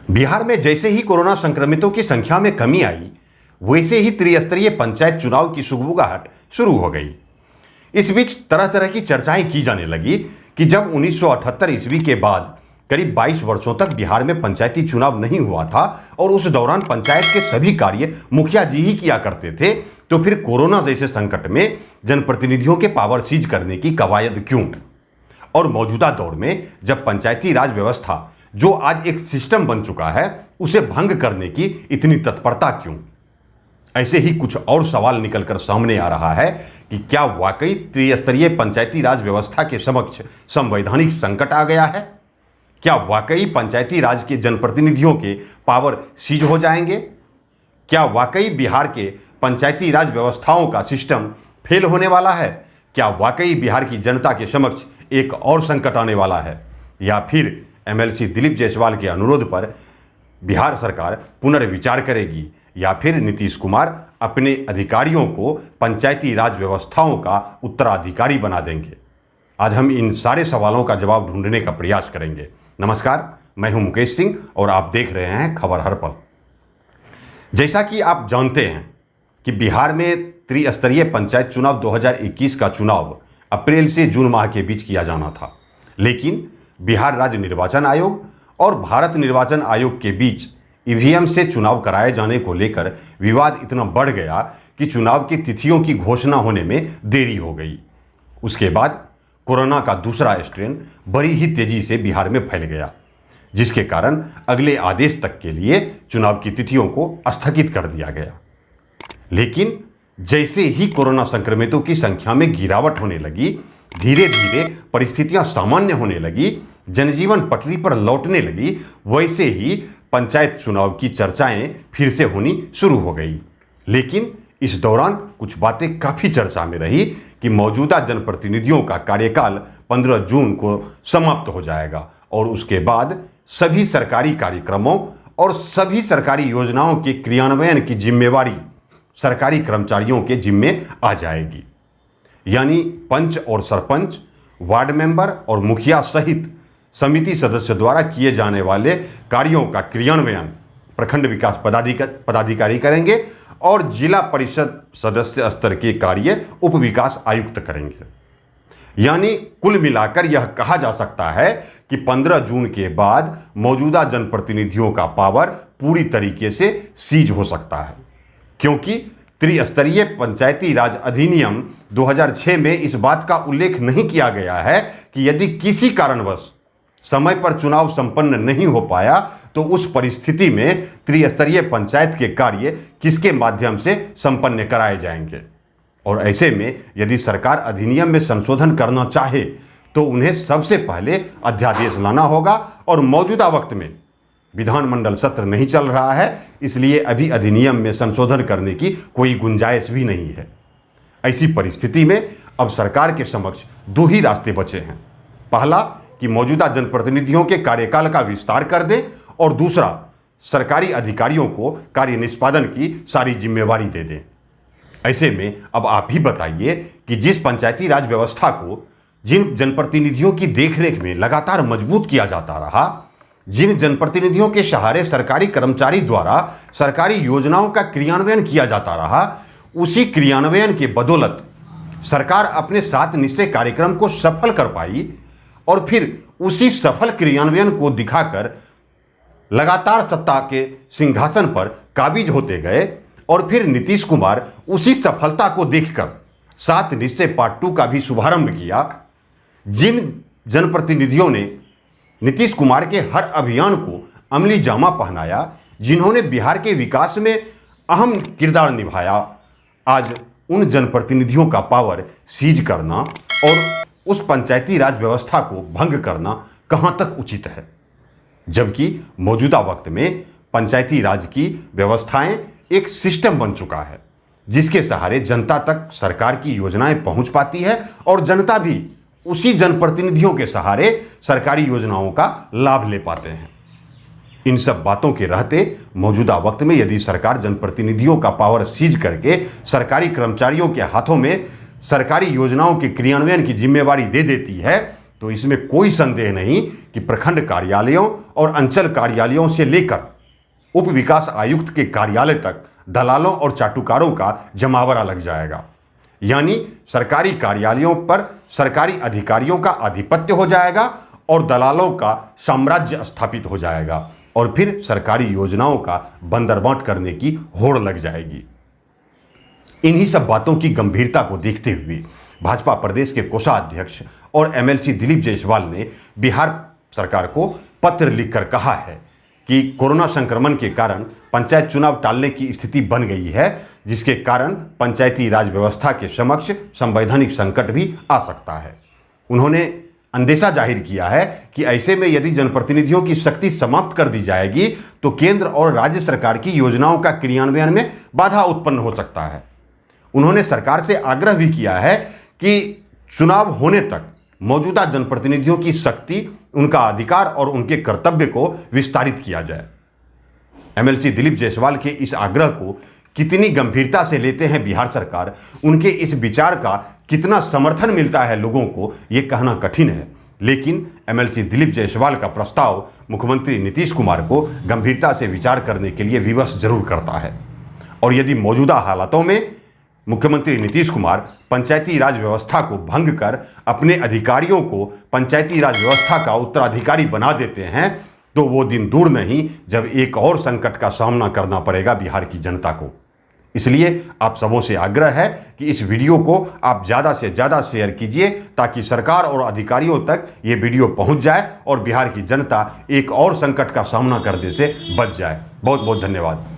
बिहार में जैसे ही कोरोना संक्रमितों की संख्या में कमी आई, वैसे ही त्रिस्तरीय पंचायत चुनाव की सुगबुगाहट शुरू हो गई। इस बीच तरह तरह की चर्चाएं की जाने लगी कि जब 1978 ईस्वी के बाद करीब 22 वर्षों तक बिहार में पंचायती चुनाव नहीं हुआ था और उस दौरान पंचायत के सभी कार्य मुखिया जी ही किया करते थे, तो फिर कोरोना जैसे संकट में जनप्रतिनिधियों के पावर सीज करने की कवायद क्यों? और मौजूदा दौर में जब पंचायती राज व्यवस्था, जो आज एक सिस्टम बन चुका है, उसे भंग करने की इतनी तत्परता क्यों? ऐसे ही कुछ और सवाल निकलकर सामने आ रहा है कि क्या वाकई त्रिस्तरीय पंचायती राज व्यवस्था के समक्ष संवैधानिक संकट आ गया है? क्या वाकई पंचायती राज के जनप्रतिनिधियों के पावर सीज हो जाएंगे? क्या वाकई बिहार के पंचायती राज व्यवस्थाओं का सिस्टम फेल होने वाला है? क्या वाकई बिहार की जनता के समक्ष एक और संकट आने वाला है? या फिर एमएलसी दिलीप जायसवाल के अनुरोध पर बिहार सरकार पुनर्विचार करेगी? या फिर नीतीश कुमार अपने अधिकारियों को पंचायती राज व्यवस्थाओं का उत्तराधिकारी बना देंगे? आज हम इन सारे सवालों का जवाब ढूंढने का प्रयास करेंगे। नमस्कार, मैं हूं मुकेश सिंह और आप देख रहे हैं खबर हर पल। जैसा कि आप जानते हैं कि बिहार में त्रिस्तरीय पंचायत चुनाव 2021 का चुनाव अप्रैल से जून माह के बीच किया जाना था, लेकिन बिहार राज्य निर्वाचन आयोग और भारत निर्वाचन आयोग के बीच ईवीएम से चुनाव कराए जाने को लेकर विवाद इतना बढ़ गया कि चुनाव की तिथियों की घोषणा होने में देरी हो गई। उसके बाद कोरोना का दूसरा स्ट्रेन बड़ी ही तेजी से बिहार में फैल गया, जिसके कारण अगले आदेश तक के लिए चुनाव की तिथियों को स्थगित कर दिया गया। लेकिन जैसे ही कोरोना संक्रमितों की संख्या में गिरावट होने लगी, धीरे धीरे परिस्थितियां सामान्य होने लगी, जनजीवन पटरी पर लौटने लगी, वैसे ही पंचायत चुनाव की चर्चाएं फिर से होनी शुरू हो गई। लेकिन इस दौरान कुछ बातें काफी चर्चा में रही कि मौजूदा जनप्रतिनिधियों का कार्यकाल 15 जून को समाप्त हो जाएगा और उसके बाद सभी सरकारी कार्यक्रमों और सभी सरकारी योजनाओं के क्रियान्वयन की जिम्मेवारी सरकारी कर्मचारियों के जिम्मे आ जाएगी। यानी पंच और सरपंच, वार्ड मेंबर और मुखिया सहित समिति सदस्य द्वारा किए जाने वाले कार्यों का क्रियान्वयन प्रखंड विकास पदाधिकारी करेंगे और जिला परिषद सदस्य स्तर के कार्य उप विकास आयुक्त करेंगे। यानी कुल मिलाकर यह कहा जा सकता है कि 15 जून के बाद मौजूदा जनप्रतिनिधियों का पावर पूरी तरीके से सीज हो सकता है, क्योंकि त्रिस्तरीय पंचायती राज अधिनियम 2006 में इस बात का उल्लेख नहीं किया गया है कि यदि किसी कारणवश समय पर चुनाव संपन्न नहीं हो पाया तो उस परिस्थिति में त्रिस्तरीय पंचायत के कार्य किसके माध्यम से संपन्न कराए जाएंगे। और ऐसे में यदि सरकार अधिनियम में संशोधन करना चाहे तो उन्हें सबसे पहले अध्यादेश लाना होगा और मौजूदा वक्त में विधानमंडल सत्र नहीं चल रहा है, इसलिए अभी अधिनियम में संशोधन करने की कोई गुंजाइश भी नहीं है। ऐसी परिस्थिति में अब सरकार के समक्ष दो ही रास्ते बचे हैं। पहला कि मौजूदा जनप्रतिनिधियों के कार्यकाल का विस्तार कर दें और दूसरा सरकारी अधिकारियों को कार्य निष्पादन की सारी जिम्मेवारी दे दें। ऐसे में अब आप ही बताइए कि जिस पंचायती राज व्यवस्था को जिन जनप्रतिनिधियों की देखरेख में लगातार मजबूत किया जाता रहा, जिन जनप्रतिनिधियों के सहारे सरकारी कर्मचारी द्वारा सरकारी योजनाओं का क्रियान्वयन किया जाता रहा, उसी क्रियान्वयन के बदौलत सरकार अपने 7 निश्चय कार्यक्रम को सफल कर पाई और फिर उसी सफल क्रियान्वयन को दिखाकर लगातार सत्ता के सिंहासन पर काबिज होते गए और फिर नीतीश कुमार उसी सफलता को देखकर 7 निश्चय पार्ट 2 का भी शुभारंभ किया। जिन जनप्रतिनिधियों ने नीतीश कुमार के हर अभियान को अमली जामा पहनाया, जिन्होंने बिहार के विकास में अहम किरदार निभाया, आज उन जनप्रतिनिधियों का पावर सीज करना और उस पंचायती राज व्यवस्था को भंग करना कहां तक उचित है, जबकि मौजूदा वक्त में पंचायती राज की व्यवस्थाएं एक सिस्टम बन चुका है, जिसके सहारे जनता तक सरकार की योजनाएं पहुंच पाती है और जनता भी उसी जनप्रतिनिधियों के सहारे सरकारी योजनाओं का लाभ ले पाते हैं। इन सब बातों के रहते मौजूदा वक्त में यदि सरकार जनप्रतिनिधियों का पावर सीज करके सरकारी कर्मचारियों के हाथों में सरकारी योजनाओं के क्रियान्वयन की जिम्मेवारी दे देती है तो इसमें कोई संदेह नहीं कि प्रखंड कार्यालयों और अंचल कार्यालयों से लेकर उप विकास आयुक्त के कार्यालय तक दलालों और चाटुकारों का जमावड़ा लग जाएगा। यानी सरकारी कार्यालयों पर सरकारी अधिकारियों का आधिपत्य हो जाएगा और दलालों का साम्राज्य स्थापित हो जाएगा और फिर सरकारी योजनाओं का बंदरबांट करने की होड़ लग जाएगी। इन्हीं सब बातों की गंभीरता को देखते हुए भाजपा प्रदेश के कोषाध्यक्ष और एमएलसी दिलीप जायसवाल ने बिहार सरकार को पत्र लिखकर कहा है कि कोरोना संक्रमण के कारण पंचायत चुनाव टालने की स्थिति बन गई है, जिसके कारण पंचायती राज व्यवस्था के समक्ष संवैधानिक संकट भी आ सकता है। उन्होंने अंदेशा जाहिर किया है कि ऐसे में यदि जनप्रतिनिधियों की शक्ति समाप्त कर दी जाएगी तो केंद्र और राज्य सरकार की योजनाओं का क्रियान्वयन में बाधा उत्पन्न हो सकता है। उन्होंने सरकार से आग्रह भी किया है कि चुनाव होने तक मौजूदा जनप्रतिनिधियों की शक्ति, उनका अधिकार और उनके कर्तव्य को विस्तारित किया जाए। एमएलसी दिलीप जायसवाल के इस आग्रह को कितनी गंभीरता से लेते हैं बिहार सरकार, उनके इस विचार का कितना समर्थन मिलता है लोगों को, ये कहना कठिन है। लेकिन एमएलसी दिलीप जायसवाल का प्रस्ताव मुख्यमंत्री नीतीश कुमार को गंभीरता से विचार करने के लिए विवश जरूर करता है। और यदि मौजूदा हालातों में मुख्यमंत्री नीतीश कुमार पंचायती राज व्यवस्था को भंग कर अपने अधिकारियों को पंचायती राज व्यवस्था का उत्तराधिकारी बना देते हैं तो वो दिन दूर नहीं जब एक और संकट का सामना करना पड़ेगा बिहार की जनता को। इसलिए आप सबों से आग्रह है कि इस वीडियो को आप ज़्यादा से ज़्यादा शेयर कीजिए ताकि सरकार और अधिकारियों तक ये वीडियो पहुंच जाए और बिहार की जनता एक और संकट का सामना करने से बच जाए। बहुत बहुत धन्यवाद।